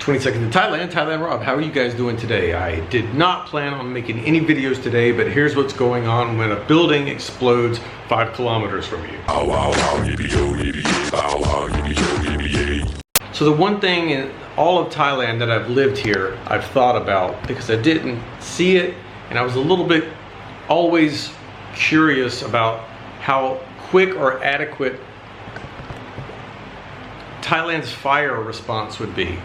22nd to Thailand, Thailand Rob. How are you guys doing today? I did not plan on making any videos today, but here's what's going on when a building explodes 5 kilometers from you. So the one thing in all of Thailand that I've lived here, I've thought about, because I didn't see it, and I was a little bit always curious about how quick or adequate Thailand's fire response would be.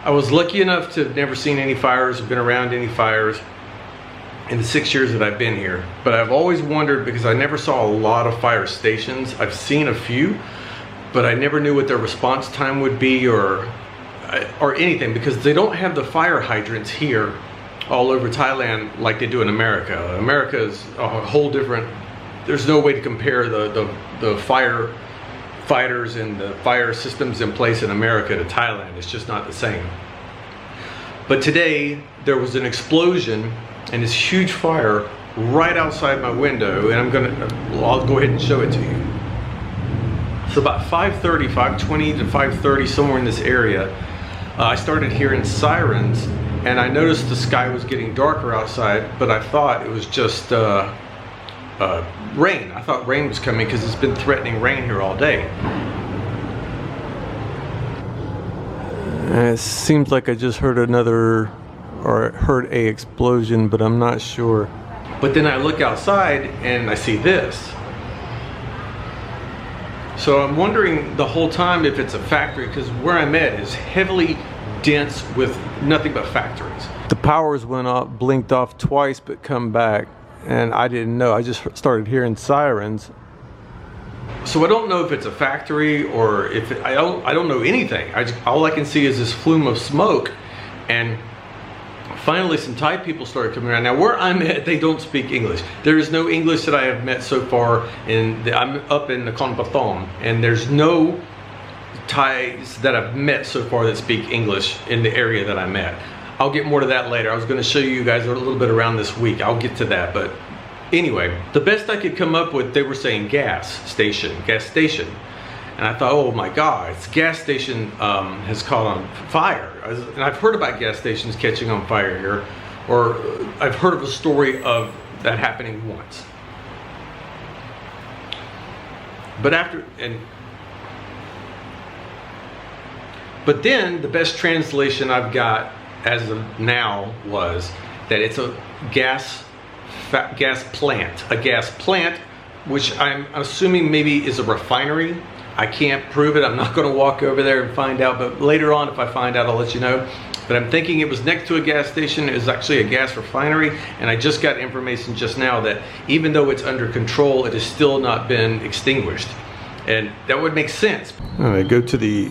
I was lucky enough to have never seen any fires, been around any fires in the 6 years that I've been here. But I've always wondered, because I never saw a lot of fire stations. I've seen a few, but I never knew what their response time would be or anything, because they don't have the fire hydrants here all over Thailand like they do in America. America is a whole different, there's no way to compare the fire fighters and the fire systems in place in America to Thailand. It's just not the same. But today there was an explosion and this huge fire right outside my window, and I'll go ahead and show it to you. So about 5:30, 5:20 to 5:30, somewhere in this area, I started hearing sirens, and I noticed the sky was getting darker outside, but I thought it was just rain. I thought rain was coming because it's been threatening rain here all day. It seems like I just heard heard a explosion, but I'm not sure. But then I look outside and I see this. So I'm wondering the whole time if it's a factory, because where I'm at is heavily dense with nothing but factories. The powers went off, blinked off twice, but come back. And I didn't know. I just started hearing sirens. So I don't know if it's a factory or if I don't know anything. All I can see is this flume of smoke. And finally some Thai people started coming around. Now where I'm at, they don't speak English. There is no English that I have met so far. I'm up in the Nakhon Pathom, and there's no Thais that I've met so far that speak English in the area that I'm at. I'll get more to that later. I was going to show you guys a little bit around this week. I'll get to that. But anyway, the best I could come up with, they were saying gas station. And I thought, oh my God, it's gas station has caught on fire. And I've heard about gas stations catching on fire here, or I've heard of a story of that happening once. But then the best translation I've got as of now was that it's a gas plant, which I'm assuming maybe is a refinery. I can't prove it. I'm not going to walk over there and find out, but later on if I find out I'll let you know. But I'm thinking it was next to a gas station. It was actually a gas refinery, and I just got information just now that even though it's under control, it has still not been extinguished. And that would make sense. All right, go to the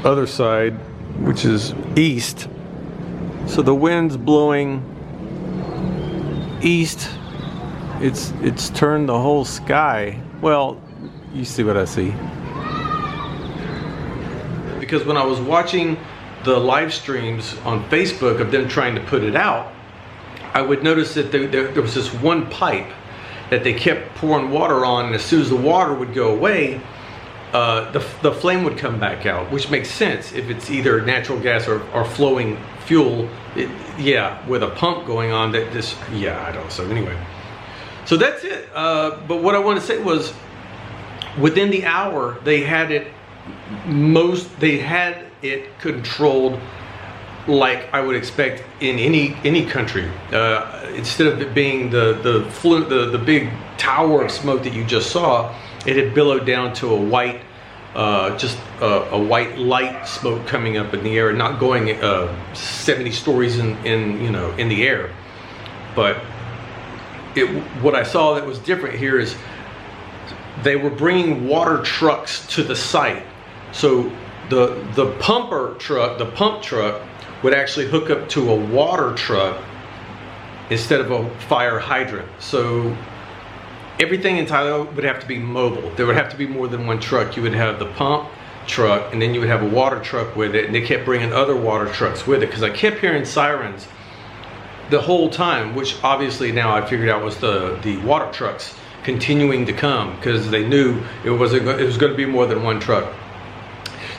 other side, which is east. So the wind's blowing east. It's turned the whole sky. Well, you see what I see. Because when I was watching the live streams on Facebook of them trying to put it out, I would notice that there was this one pipe that they kept pouring water on, and as soon as the water would go away, the flame would come back out, which makes sense if it's either natural gas or flowing fuel. With a pump going on, I don't know. So anyway, so that's it. But what I want to say was, within the hour, they had it controlled like I would expect in any country. Instead of it being the big tower of smoke that you just saw, it had billowed down to a white, just a white light smoke coming up in the air, not going 70 stories in the air. But what I saw that was different here is they were bringing water trucks to the site. So the pump truck would actually hook up to a water truck instead of a fire hydrant. So everything in Thailand would have to be mobile. There would have to be more than one truck. You would have the pump truck, and then you would have a water truck with it, and they kept bringing other water trucks with it, because I kept hearing sirens the whole time, which obviously now I figured out was the water trucks continuing to come, because they knew it was going to be more than one truck.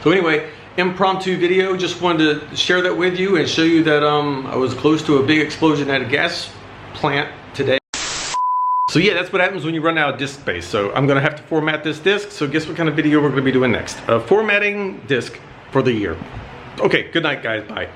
So anyway, impromptu video. Just wanted to share that with you and show you that I was close to a big explosion at a gas plant today. So yeah, that's what happens when you run out of disk space. So I'm gonna have to format this disk. So guess what kind of video we're gonna be doing next? Formatting disk for the year. Okay, good night guys, bye.